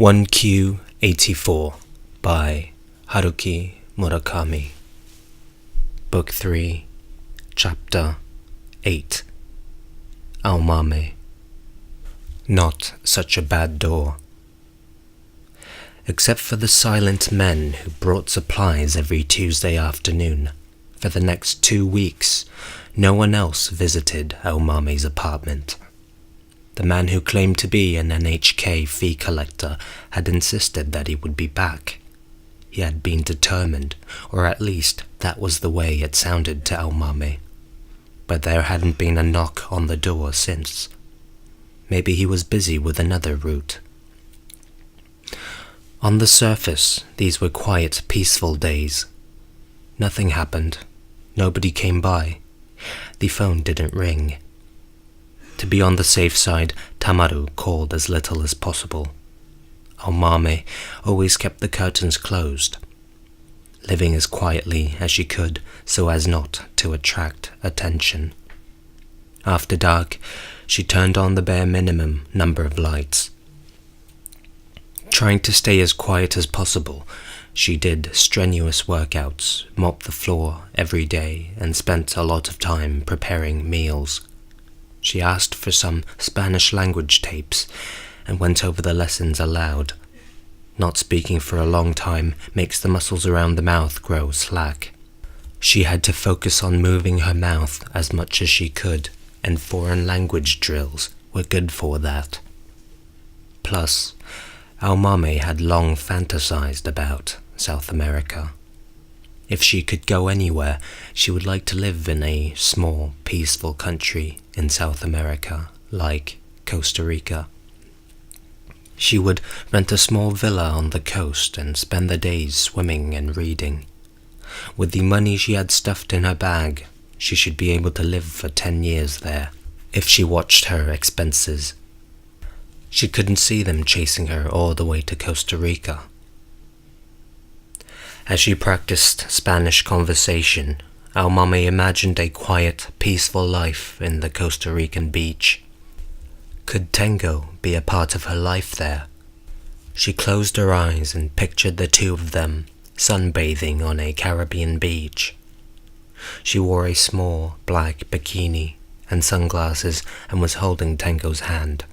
1Q84 by Haruki Murakami. Book 3, Chapter 8. Aomame. Not such a bad door. Except for the silent men who brought supplies every Tuesday afternoon, for the next 2 weeks, no one else visited Aomame's apartment. The man who claimed to be an NHK fee collector had insisted that he would be back. He had been determined, or at least that was the way it sounded to Aomame. But there hadn't been a knock on the door since. Maybe he was busy with another route. On the surface, these were quiet, peaceful days. Nothing happened. Nobody came by. The phone didn't ring. To be on the safe side, Tamaru called as little as possible. Aomame always kept the curtains closed, living as quietly as she could so as not to attract attention. After dark, she turned on the bare minimum number of lights. Trying to stay as quiet as possible, she did strenuous workouts, mopped the floor every day, and spent a lot of time preparing meals. She asked for some Spanish language tapes and went over the lessons aloud. Not speaking for a long time makes the muscles around the mouth grow slack. She had to focus on moving her mouth as much as she could, and foreign language drills were good for that. Plus, Aomame had long fantasized about South America. If she could go anywhere, she would like to live in a small, peaceful country in South America, like Costa Rica. She would rent a small villa on the coast and spend the days swimming and reading. With the money she had stuffed in her bag, she should be able to live for 10 years there, if she watched her expenses. She couldn't see them chasing her all the way to Costa Rica. As she practiced Spanish conversation, Aomame imagined a quiet, peaceful life in the Costa Rican beach. Could tango be a part of her life there? She closed her eyes and pictured the two of them sunbathing on a Caribbean beach. She wore a small black bikini and sunglasses and was holding Tango's hand.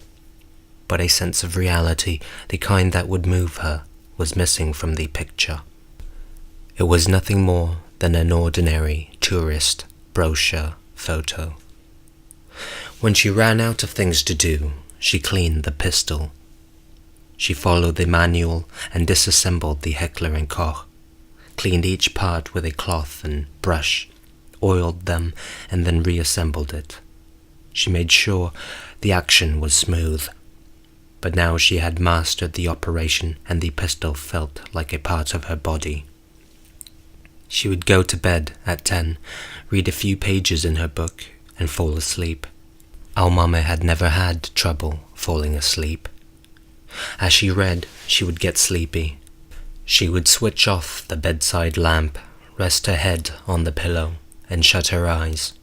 But a sense of reality, the kind that would move her, was missing from the picture. It was nothing more than an ordinary tourist brochure photo. When she ran out of things to do, she cleaned the pistol. She followed the manual and disassembled the Heckler & Koch, cleaned each part with a cloth and brush, oiled them, and then reassembled it. She made sure the action was smooth. But now she had mastered the operation and the pistol felt like a part of her body. She would go to bed at 10, read a few pages in her book, and fall asleep. Aomame had never had trouble falling asleep. As she read, she would get sleepy. She would switch off the bedside lamp, rest her head on the pillow, and shut her eyes.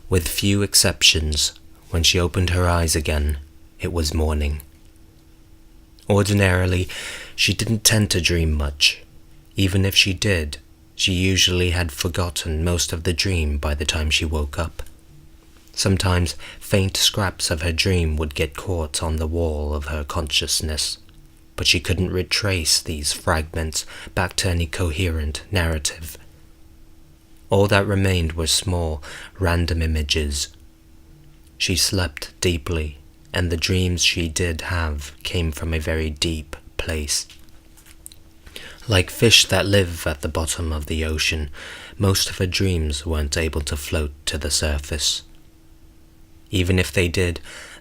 With few exceptions, when she opened her eyes again, it was morning. Ordinarily, she didn't tend to dream much. Even if she did, she usually had forgotten most of the dream by the time she woke up. Sometimes faint scraps of her dream would get caught on the wall of her consciousness, but she couldn't retrace these fragments back to any coherent narrative. All that remained were small, random images. She slept deeply, and the dreams she did have came from a very deep place. Like fish that live at the bottom of the ocean, most of her dreams weren't able to float to the surface. Even if they did,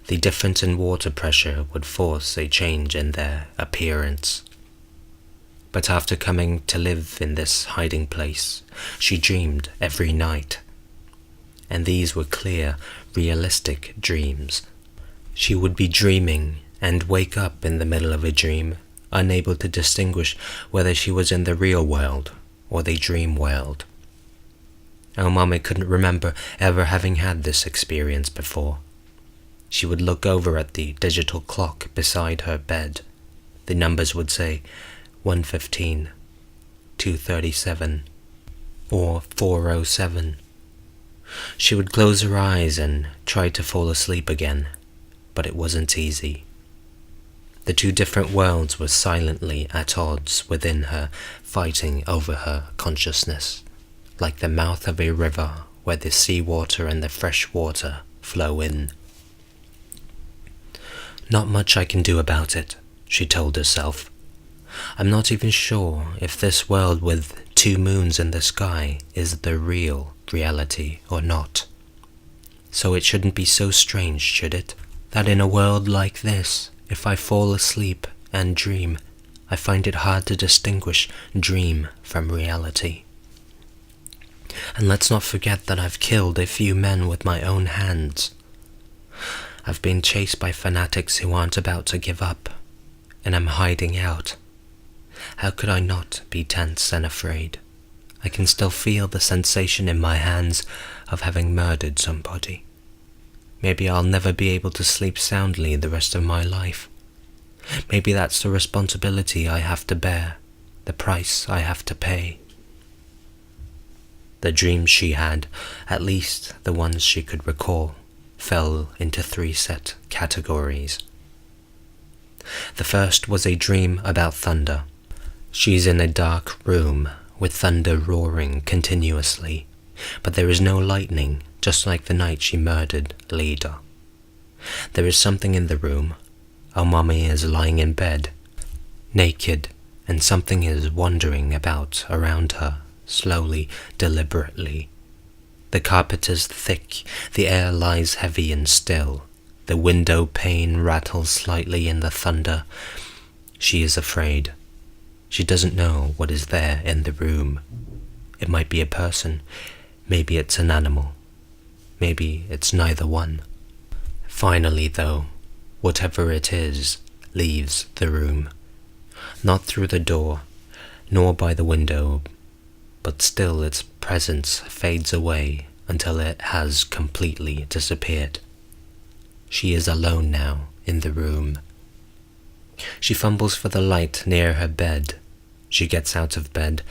the difference in water pressure would force a change in their appearance. But after coming to live in this hiding place, she dreamed every night. And these were clear, realistic dreams. She would be dreaming and wake up in the middle of a dream, unable to distinguish whether she was in the real world or the dream world. Aomame couldn't remember ever having had this experience before. She would look over at the digital clock beside her bed. The numbers would say 115, 237, or 407. She would close her eyes and try to fall asleep again, but it wasn't easy. The two different worlds were silently at odds within her, fighting over her consciousness, like the mouth of a river where the seawater and the fresh water flow in. Not much I can do about it, she told herself. I'm not even sure if this world with 2 moons in the sky is the real reality or not. So it shouldn't be so strange, should it, that in a world like this, if I fall asleep and dream, I find it hard to distinguish dream from reality. And let's not forget that I've killed a few men with my own hands. I've been chased by fanatics who aren't about to give up, and I'm hiding out. How could I not be tense and afraid? I can still feel the sensation in my hands of having murdered somebody. Maybe I'll never be able to sleep soundly the rest of my life. Maybe that's the responsibility I have to bear, the price I have to pay. The dreams she had, at least the ones she could recall, fell into 3 set categories. The first was a dream about thunder. She's in a dark room with thunder roaring continuously, but there is no lightning, just like the night she murdered Leda. There is something in the room. Our mommy is lying in bed, naked, and something is wandering about around her, slowly, deliberately. The carpet is thick, the air lies heavy and still. The window pane rattles slightly in the thunder. She is afraid. She doesn't know what is there in the room. It might be a person. Maybe it's an animal. Maybe it's neither one. Finally, though, whatever it is, leaves the room. Not through the door, nor by the window, but still its presence fades away until it has completely disappeared. She is alone now in the room. She fumbles for the light near her bed. She gets out of bed,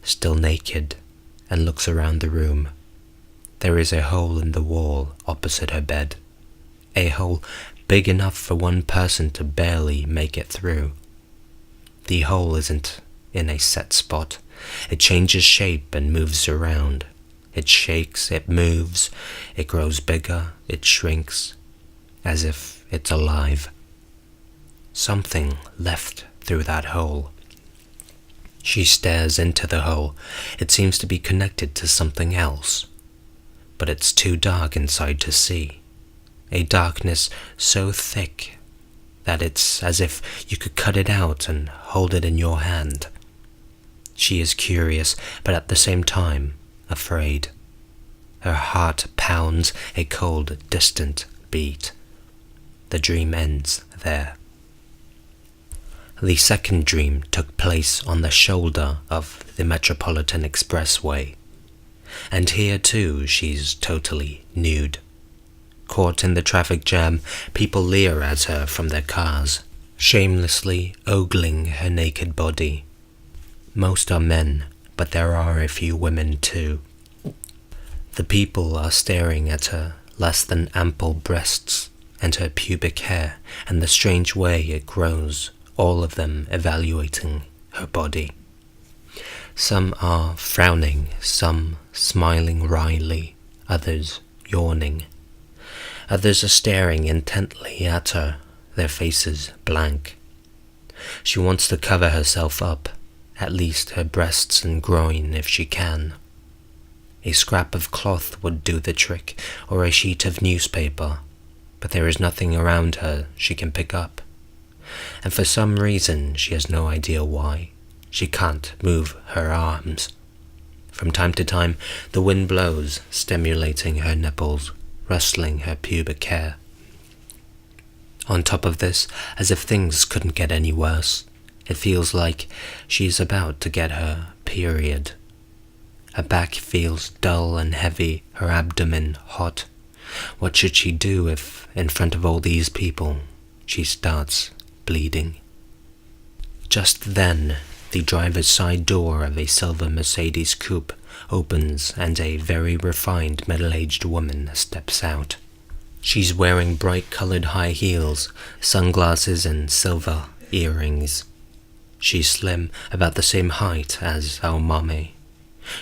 still naked, and looks around the room. There is a hole in the wall opposite her bed, a hole big enough for one person to barely make it through. The hole isn't in a set spot. It changes shape and moves around. It shakes, it moves, it grows bigger, it shrinks, as if it's alive. Something left through that hole. She stares into the hole. It seems to be connected to something else, but it's too dark inside to see. A darkness so thick that it's as if you could cut it out and hold it in your hand. She is curious, but at the same time afraid. Her heart pounds a cold, distant beat. The dream ends there. The second dream took place on the shoulder of the Metropolitan Expressway. And here too she's totally nude. Caught in the traffic jam, people leer at her from their cars, shamelessly ogling her naked body. Most are men, but there are a few women too. The people are staring at her less than ample breasts and her pubic hair and the strange way it grows, all of them evaluating her body. Some are frowning, some smiling wryly, others yawning. Others are staring intently at her, their faces blank. She wants to cover herself up, at least her breasts and groin if she can. A scrap of cloth would do the trick, or a sheet of newspaper, but there is nothing around her she can pick up. And for some reason, she has no idea why, she can't move her arms. From time to time, the wind blows, stimulating her nipples, rustling her pubic hair. On top of this, as if things couldn't get any worse, it feels like she's about to get her period. Her back feels dull and heavy, her abdomen hot. What should she do if, in front of all these people, she starts bleeding? Just then, the driver's side door of a silver Mercedes coupe opens and a very refined middle-aged woman steps out. She's wearing bright-colored high heels, sunglasses and silver earrings. She's slim, about the same height as our mommy.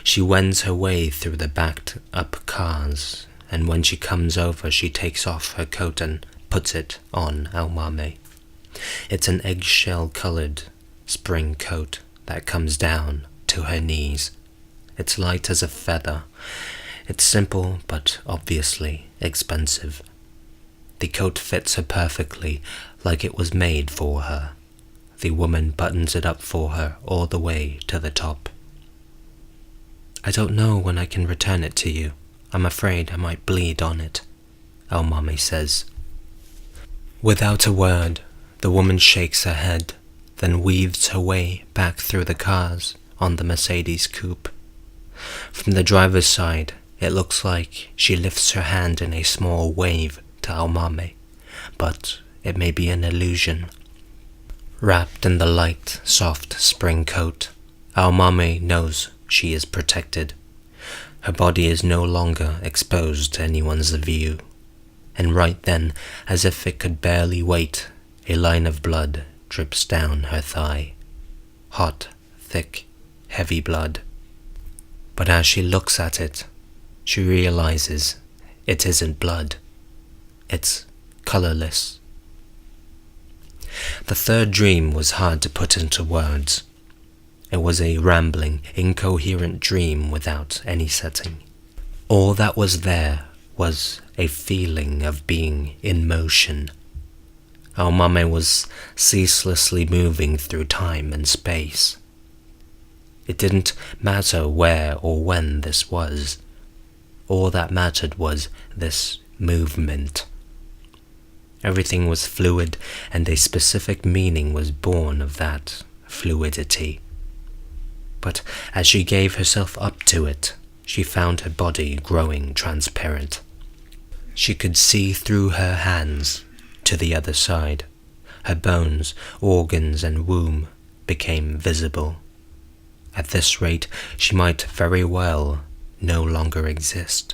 She wends her way through the backed-up cars, and when she comes over, she takes off her coat and puts it on our mommy. It's an eggshell-colored spring coat that comes down to her knees. It's light as a feather. It's simple, but obviously expensive. The coat fits her perfectly, like it was made for her. The woman buttons it up for her all the way to the top. "I don't know when I can return it to you. I'm afraid I might bleed on it," our mommy says. Without a word, the woman shakes her head, then weaves her way back through the cars on the Mercedes coupe. From the driver's side, it looks like she lifts her hand in a small wave to our mommy, but it may be an illusion. Wrapped in the light, soft spring coat, our mommy knows she is protected. Her body is no longer exposed to anyone's view, and right then, as if it could barely wait, a line of blood drips down her thigh. Hot, thick, heavy blood. But as she looks at it, she realizes it isn't blood. It's colorless. The third dream was hard to put into words. It was a rambling, incoherent dream without any setting. All that was there was a feeling of being in motion. Our mommy was ceaselessly moving through time and space. It didn't matter where or when this was. All that mattered was this movement. Everything was fluid, and a specific meaning was born of that fluidity. But as she gave herself up to it, she found her body growing transparent. She could see through her hands to the other side. Her bones, organs, and womb became visible. At this rate, she might very well no longer exist.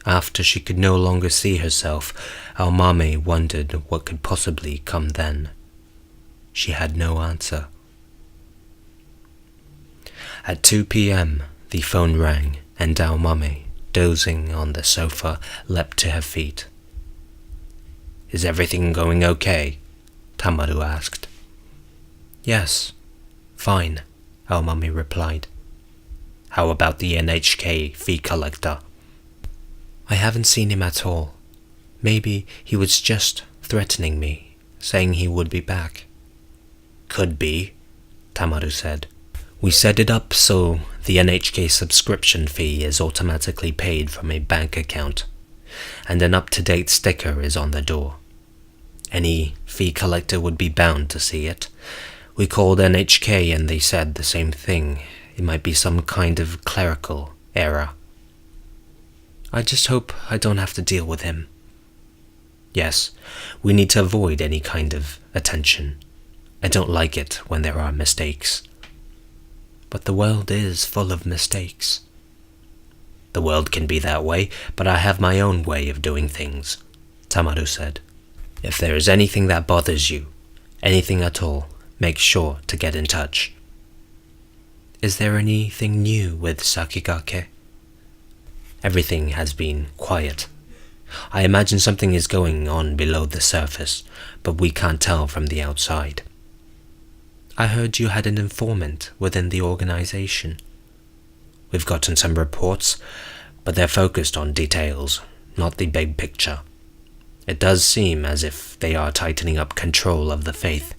After she could no longer see herself, our mommy wondered what could possibly come then. She had no answer. At 2 p.m., the phone rang, and our mommy, dozing on the sofa, leapt to her feet. "Is everything going okay?" Tamaru asked. "Yes, fine," our mommy replied. "How about the NHK fee collector?" "I haven't seen him at all. Maybe he was just threatening me, saying he would be back." "Could be," Tamaru said. "We set it up so the NHK subscription fee is automatically paid from a bank account, and an up-to-date sticker is on the door. Any fee collector would be bound to see it. We called NHK and they said the same thing. It might be some kind of clerical error." "I just hope I don't have to deal with him." "Yes, we need to avoid any kind of attention. I don't like it when there are mistakes." "But the world is full of mistakes." "The world can be that way, but I have my own way of doing things," Tamaru said. "If there is anything that bothers you, anything at all, make sure to get in touch." "Is there anything new with Sakigake?" "Everything has been quiet. I imagine something is going on below the surface, but we can't tell from the outside." "I heard you had an informant within the organization." "We've gotten some reports, but they're focused on details, not the big picture. It does seem as if they are tightening up control of the faith.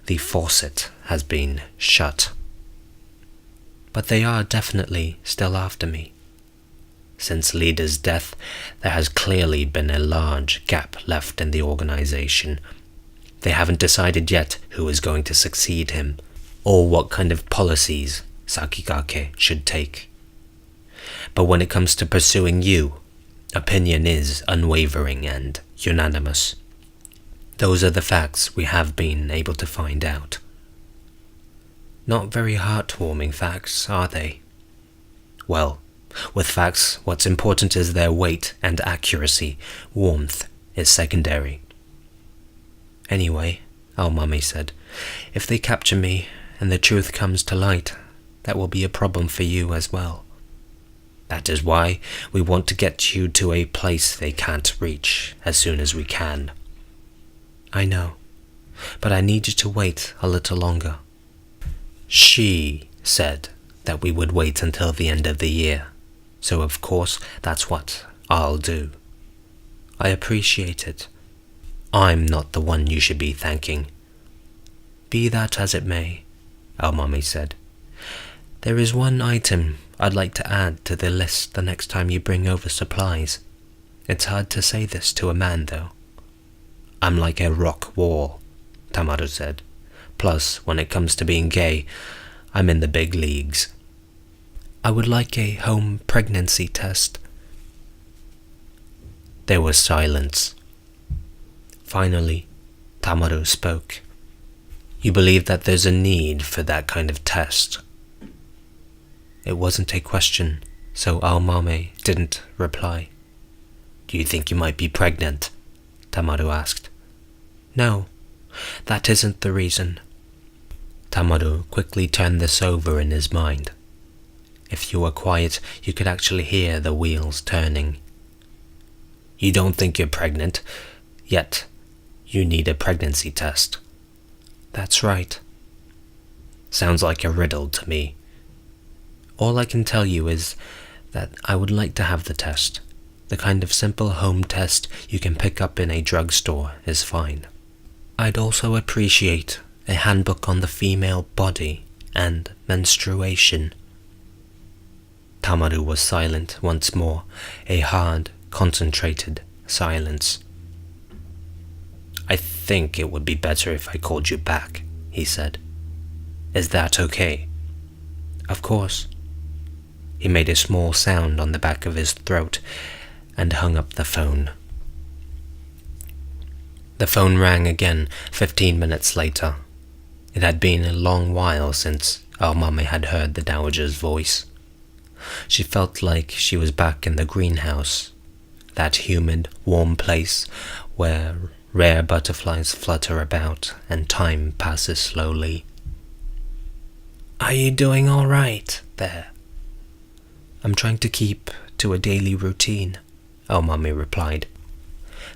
The faucet has been shut." "But they are definitely still after me." "Since leader's death, there has clearly been a large gap left in the organization. They haven't decided yet who is going to succeed him, or what kind of policies Sakigake should take. But when it comes to pursuing you, opinion is unwavering and unanimous. Those are the facts we have been able to find out." Not very heartwarming facts, are they? Well, with facts, what's important is their weight and accuracy. Warmth is secondary. Anyway, our mummy said, if they capture me and the truth comes to light, that will be a problem for you as well. That is why we want to get you to a place they can't reach as soon as we can. I know, but I need you to wait a little longer. She said that we would wait until the end of the year, so of course that's what I'll do. I appreciate it. I'm not the one you should be thanking. Be that as it may, our mummy said. There is one item I'd like to add to the list the next time you bring over supplies. It's hard to say this to a man, though. I'm like a rock wall, Tamaru said. Plus, when it comes to being gay, I'm in the big leagues. I would like a home pregnancy test. There was silence. Finally, Tamaru spoke. You believe that there's a need for that kind of test? It wasn't a question, so Aomame didn't reply. Do you think you might be pregnant? Tamaru asked. No, that isn't the reason. Tamaru quickly turned this over in his mind. If you were quiet, you could actually hear the wheels turning. You don't think you're pregnant, yet you need a pregnancy test. That's right. Sounds like a riddle to me. All I can tell you is that I would like to have the test. The kind of simple home test you can pick up in a drugstore is fine. I'd also appreciate a handbook on the female body and menstruation. Tamaru was silent once more, a hard, concentrated silence. I think it would be better if I called you back, he said. Is that okay? Of course. He made a small sound on the back of his throat and hung up the phone. The phone rang again 15 minutes later. It had been a long while since our mummy had heard the dowager's voice. She felt like she was back in the greenhouse, that humid, warm place where rare butterflies flutter about and time passes slowly. Are you doing all right there? I'm trying to keep to a daily routine, our mummy replied.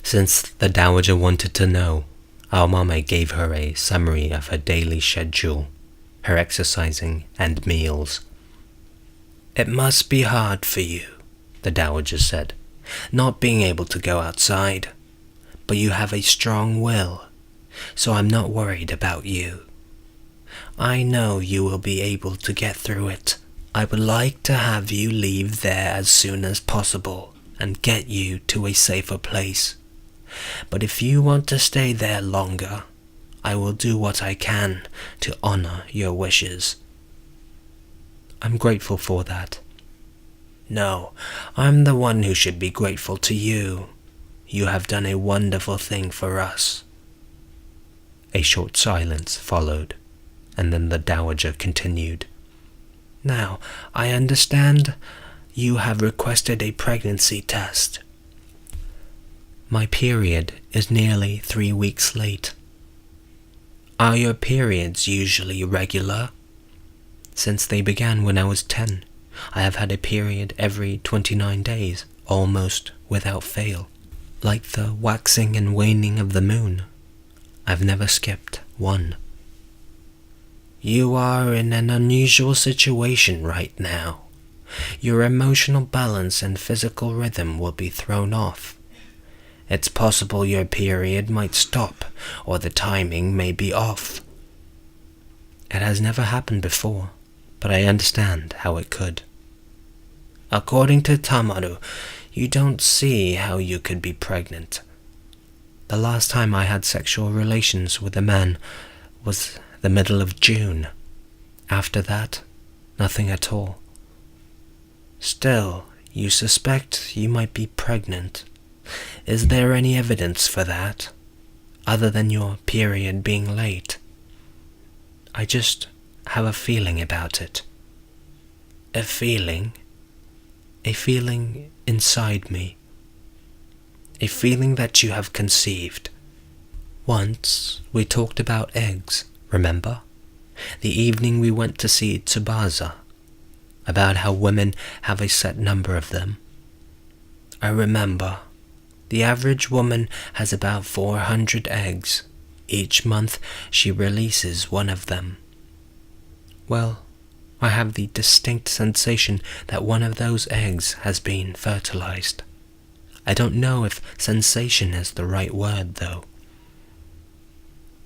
Since the dowager wanted to know, our mummy gave her a summary of her daily schedule, her exercising and meals. It must be hard for you, the dowager said, not being able to go outside. But you have a strong will, so I'm not worried about you. I know you will be able to get through it. I would like to have you leave there as soon as possible and get you to a safer place. But if you want to stay there longer, I will do what I can to honor your wishes. I'm grateful for that. No, I'm the one who should be grateful to you. You have done a wonderful thing for us. A short silence followed, and then the dowager continued. Now, I understand you have requested a pregnancy test. My period is nearly 3 weeks late. Are your periods usually regular? Since they began when I was 10, I have had a period every 29 days, almost without fail. Like the waxing and waning of the moon, I've never skipped one. You are in an unusual situation right now. Your emotional balance and physical rhythm will be thrown off. It's possible your period might stop, or the timing may be off. It has never happened before, but I understand how it could. According to Tamaru, you don't see how you could be pregnant. The last time I had sexual relations with a man was the middle of June. After that, nothing at all. Still, you suspect you might be pregnant. Is there any evidence for that, other than your period being late? I just have a feeling about it. A feeling inside me. A feeling that you have conceived. Once we talked about eggs, remember? The evening we went to see Tsubasa, about how women have a set number of them. I remember. The average woman has about 400 eggs. Each month she releases one of them. Well, I have the distinct sensation that one of those eggs has been fertilized. I don't know if sensation is the right word, though.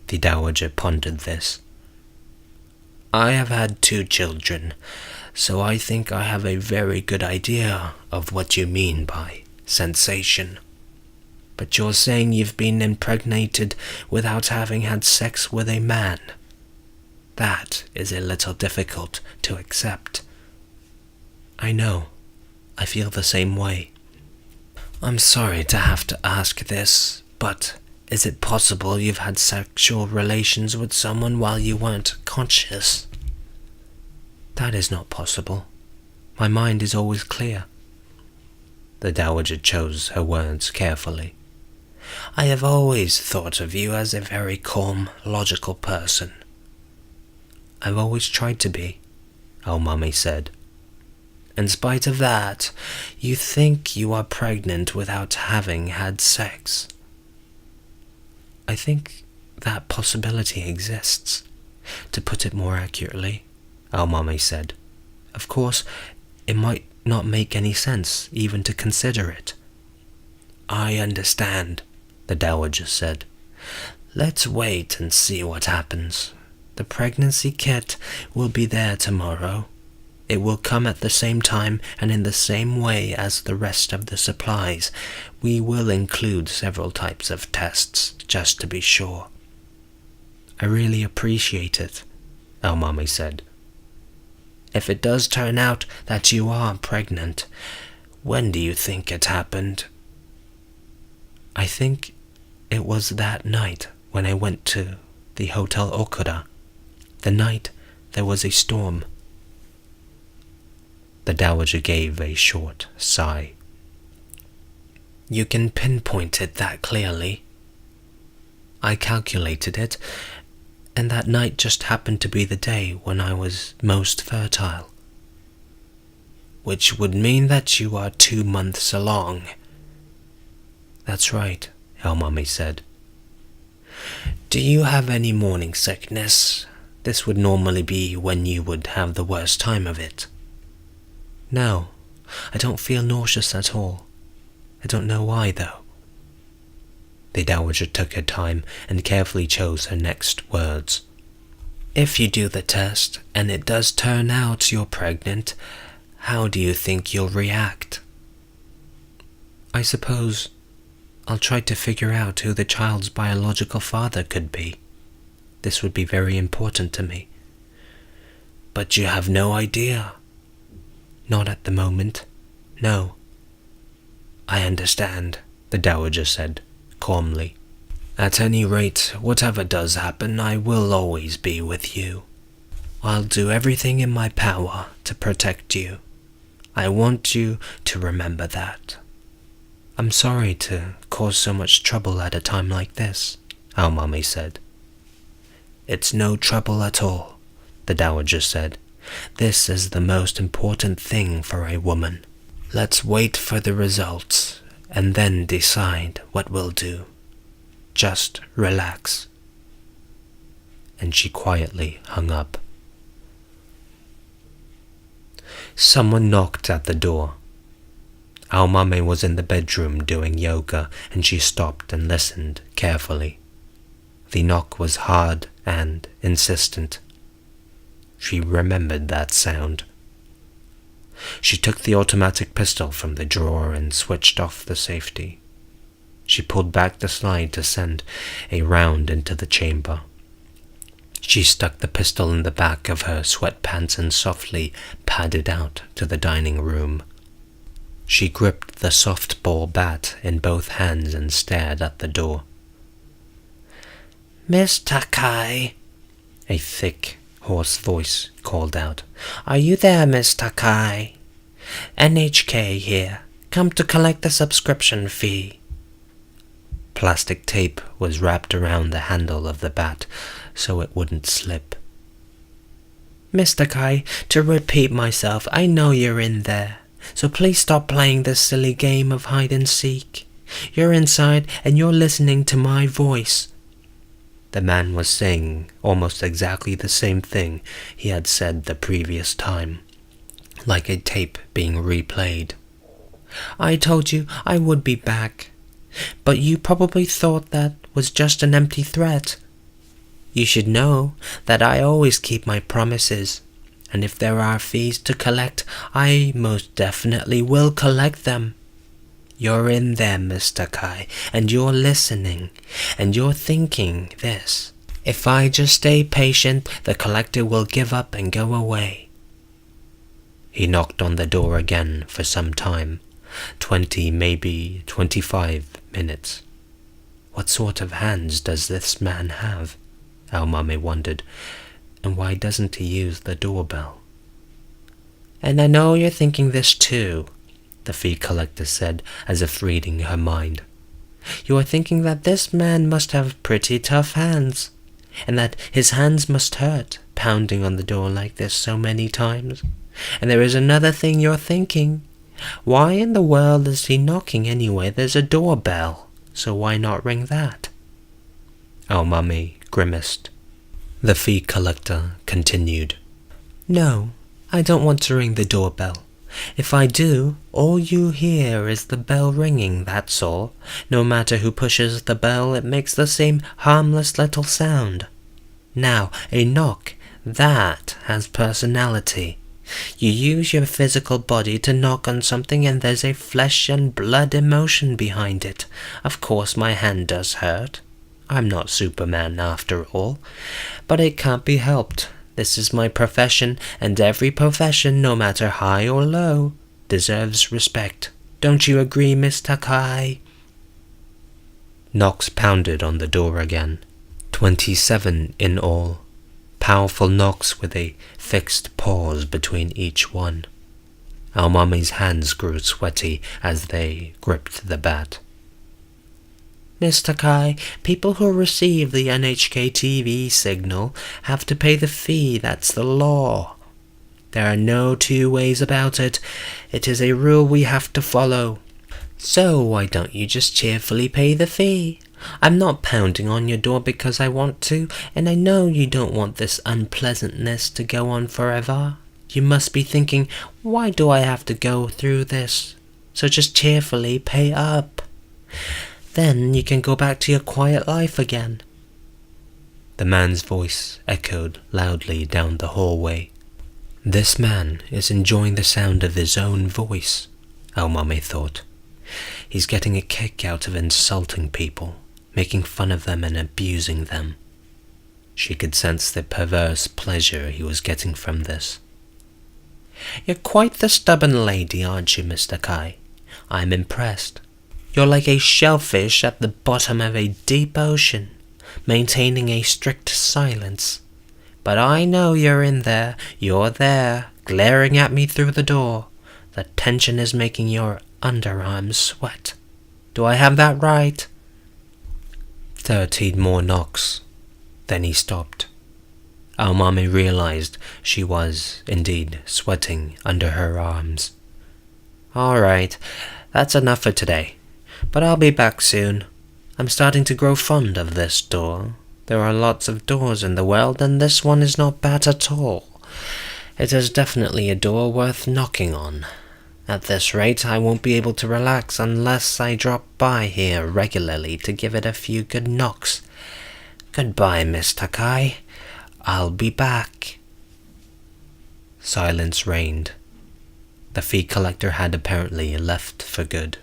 The Dowager pondered this. I have had 2 children, so I think I have a very good idea of what you mean by sensation. But you're saying you've been impregnated without having had sex with a man. That is a little difficult to accept. I know. I feel the same way. I'm sorry to have to ask this, but is it possible you've had sexual relations with someone while you weren't conscious? That is not possible. My mind is always clear. The Dowager chose her words carefully. I have always thought of you as a very calm, logical person. I've always tried to be, our mummy said. In spite of that, you think you are pregnant without having had sex. I think that possibility exists, to put it more accurately, our mummy said. Of course, it might not make any sense even to consider it. I understand, the Dowager said. Let's wait and see what happens. The pregnancy kit will be there tomorrow. It will come at the same time and in the same way as the rest of the supplies. We will include several types of tests, just to be sure. I really appreciate it, our mummy said. If it does turn out that you are pregnant, when do you think it happened? I think it was that night when I went to the Hotel Okura. The night there was a storm. The Dowager gave a short sigh. You can pinpoint it that clearly. I calculated it, and that night just happened to be the day when I was most fertile. Which would mean that you are 2 months along. That's right, our mummy said. Do you have any morning sickness? This would normally be when you would have the worst time of it. No, I don't feel nauseous at all. I don't know why, though. The Dowager took her time and carefully chose her next words. If you do the test, and it does turn out you're pregnant, how do you think you'll react? I suppose I'll try to figure out who the child's biological father could be. This would be very important to me. But you have no idea. Not at the moment, no. I understand, the Dowager said, calmly. At any rate, whatever does happen, I will always be with you. I'll do everything in my power to protect you. I want you to remember that. I'm sorry to cause so much trouble at a time like this, our mummy said. It's no trouble at all, the Dowager said. This is the most important thing for a woman. Let's wait for the results and then decide what we'll do. Just relax. And she quietly hung up. Someone knocked at the door. Our mummy was in the bedroom doing yoga, and she stopped and listened carefully. The knock was hard and insistent. She remembered that sound. She took the automatic pistol from the drawer and switched off the safety. She pulled back the slide to send a round into the chamber. She stuck the pistol in the back of her sweatpants and softly padded out to the dining room. She gripped the softball bat in both hands and stared at the door. Miss Takai, a thick, hoarse voice called out. "Are you there, Mr. Kai? NHK here. Come to collect the subscription fee." Plastic tape was wrapped around the handle of the bat so it wouldn't slip. "Mr. Kai, to repeat myself, I know you're in there, so please stop playing this silly game of hide and seek. You're inside and you're listening to my voice." The man was saying almost exactly the same thing he had said the previous time, like a tape being replayed. "I told you I would be back, but you probably thought that was just an empty threat. You should know that I always keep my promises, and if there are fees to collect, I most definitely will collect them. You're in there, Mr. Kai, and you're listening, and you're thinking this. If I just stay patient, the collector will give up and go away." He knocked on the door again for some time, 20, maybe 25 minutes. What sort of hands does this man have? Our mummy wondered, and why doesn't he use the doorbell? "And I know you're thinking this too," the fee collector said, as if reading her mind. "You are thinking that this man must have pretty tough hands, and that his hands must hurt, pounding on the door like this so many times. And there is another thing you're thinking. Why in the world is he knocking anyway? There's a doorbell, so why not ring that?" Our mummy grimaced. The fee collector continued. "No, I don't want to ring the doorbell. If I do, all you hear is the bell ringing, that's all. No matter who pushes the bell, it makes the same harmless little sound. Now, a knock, that has personality. You use your physical body to knock on something and there's a flesh and blood emotion behind it. Of course my hand does hurt. I'm not Superman after all. But it can't be helped. This is my profession, and every profession, no matter high or low, deserves respect. Don't you agree, Mr. Kai?" Knocks pounded on the door again. 27 in all. Powerful knocks with a fixed pause between each one. Our mummy's hands grew sweaty as they gripped the bat. "Mr. Kai, people who receive the NHK TV signal have to pay the fee. That's the law. There are no two ways about it. It is a rule we have to follow. So why don't you just cheerfully pay the fee? I'm not pounding on your door because I want to, and I know you don't want this unpleasantness to go on forever. You must be thinking, why do I have to go through this? So just cheerfully pay up. Then you can go back to your quiet life again." The man's voice echoed loudly down the hallway. This man is enjoying the sound of his own voice, our mummy thought. He's getting a kick out of insulting people, making fun of them and abusing them. She could sense the perverse pleasure he was getting from this. "You're quite the stubborn lady, aren't you, Mr. Kai? I'm impressed. You're like a shellfish at the bottom of a deep ocean, maintaining a strict silence. But I know you're in there. You're there, glaring at me through the door. The tension is making your underarms sweat. Do I have that right?" 13 more knocks. Then he stopped. Our mommy realized she was, indeed, sweating under her arms. "All right, that's enough for today. But I'll be back soon. I'm starting to grow fond of this door. There are lots of doors in the world, and this one is not bad at all. It is definitely a door worth knocking on. At this rate, I won't be able to relax unless I drop by here regularly to give it a few good knocks. Goodbye, Mr. Kai. I'll be back." Silence reigned. The fee collector had apparently left for good,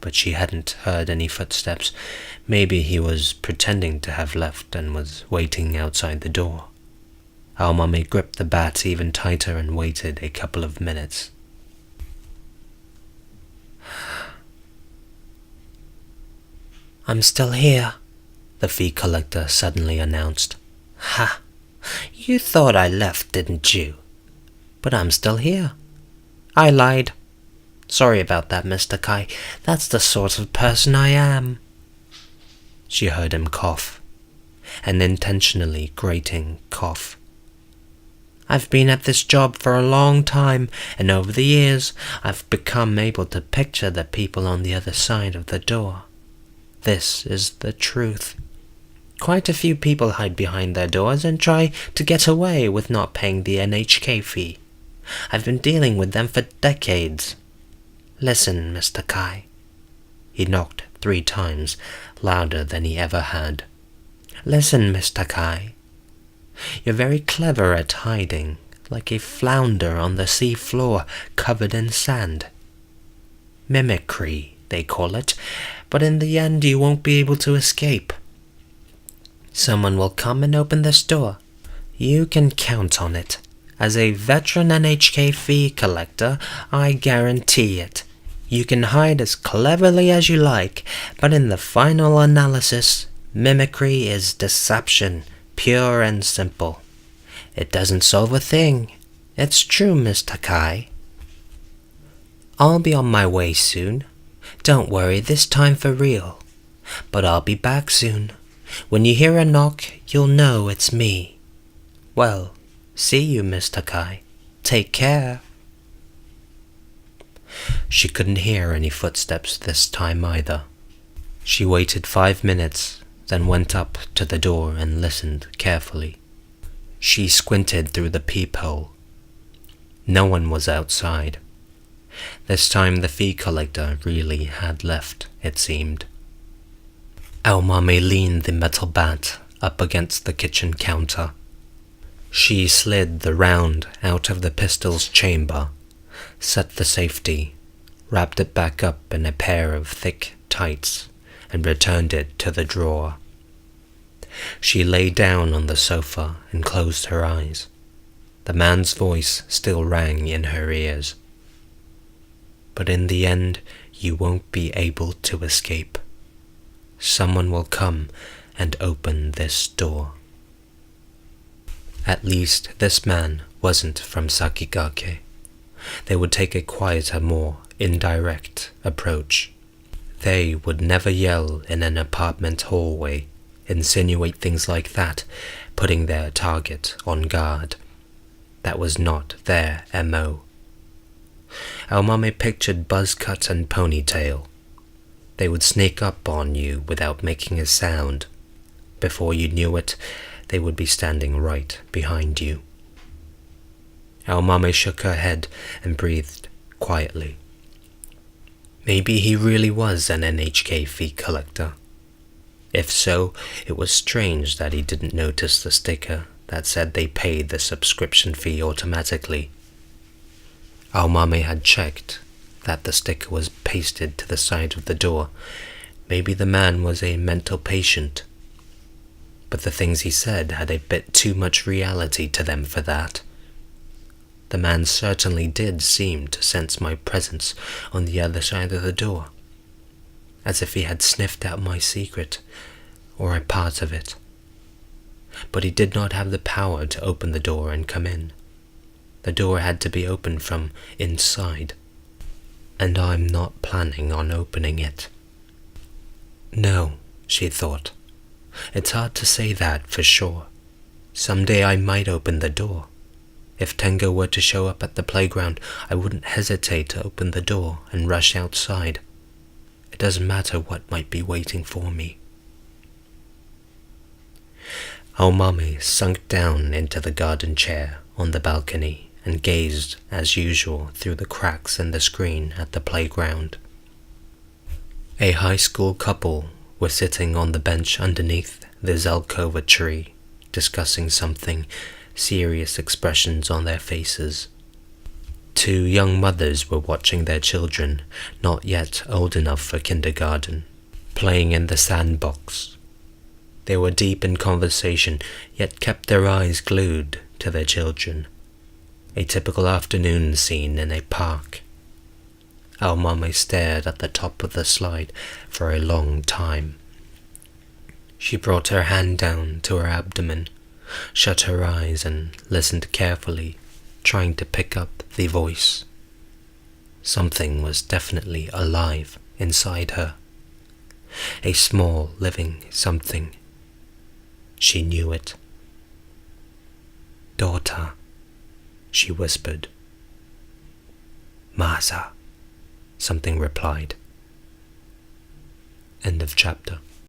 but she hadn't heard any footsteps. Maybe he was pretending to have left and was waiting outside the door. Our mummy gripped the bat even tighter and waited a couple of minutes. "I'm still here," the fee collector suddenly announced. "Ha! You thought I left, didn't you? But I'm still here. I lied. Sorry about that, Mr. Kai. That's the sort of person I am." She heard him cough, an intentionally grating cough. "I've been at this job for a long time, and over the years I've become able to picture the people on the other side of the door. This is the truth. Quite a few people hide behind their doors and try to get away with not paying the NHK fee. I've been dealing with them for decades. Listen, Mr. Kai." He knocked 3 times, louder than he ever had. "Listen, Mr. Kai. You're very clever at hiding, like a flounder on the sea floor covered in sand. Mimicry, they call it, but in the end you won't be able to escape. Someone will come and open this door. You can count on it. As a veteran NHK fee collector, I guarantee it. You can hide as cleverly as you like, but in the final analysis, mimicry is deception, pure and simple. It doesn't solve a thing. It's true, Mr. Kai. I'll be on my way soon. Don't worry, this time for real. But I'll be back soon. When you hear a knock, you'll know it's me. Well, see you, Mr. Kai. Take care." She couldn't hear any footsteps this time either. She waited 5 minutes, then went up to the door and listened carefully. She squinted through the peephole. No one was outside. This time the fee collector really had left, it seemed. Our mommy leaned the metal bat up against the kitchen counter. She slid the round out of the pistol's chamber, set the safety, wrapped it back up in a pair of thick tights, and returned it to the drawer. She lay down on the sofa and closed her eyes. The man's voice still rang in her ears. "But in the end, you won't be able to escape. Someone will come and open this door." At least this man wasn't from Sakigake. They would take a quieter, more indirect approach. They would never yell in an apartment hallway, insinuate things like that, putting their target on guard. That was not their MO. Aomame pictured buzz cut and ponytail. They would sneak up on you without making a sound. Before you knew it, they would be standing right behind you. Aomame shook her head and breathed quietly. Maybe he really was an NHK fee collector. If so, it was strange that he didn't notice the sticker that said they paid the subscription fee automatically. Aomame had checked that the sticker was pasted to the side of the door. Maybe the man was a mental patient. But the things he said had a bit too much reality to them for that. The man certainly did seem to sense my presence on the other side of the door, as if he had sniffed out my secret, or a part of it. But he did not have the power to open the door and come in. The door had to be opened from inside, and I'm not planning on opening it. No, she thought. It's hard to say that for sure. Someday I might open the door. If Tengo were to show up at the playground, I wouldn't hesitate to open the door and rush outside. It doesn't matter what might be waiting for me. Aomame sunk down into the garden chair on the balcony and gazed, as usual, through the cracks in the screen at the playground. A high school couple were sitting on the bench underneath the Zelkova tree, discussing something, serious expressions on their faces. 2 young mothers were watching their children, not yet old enough for kindergarten, playing in the sandbox. They were deep in conversation, yet kept their eyes glued to their children. A typical afternoon scene in a park. Aomame stared at the top of the slide for a long time. She brought her hand down to her abdomen, shut her eyes and listened carefully, trying to pick up the voice. Something was definitely alive inside her. A small living something. She knew it. "Daughter," she whispered. "Masa," something replied. End of chapter.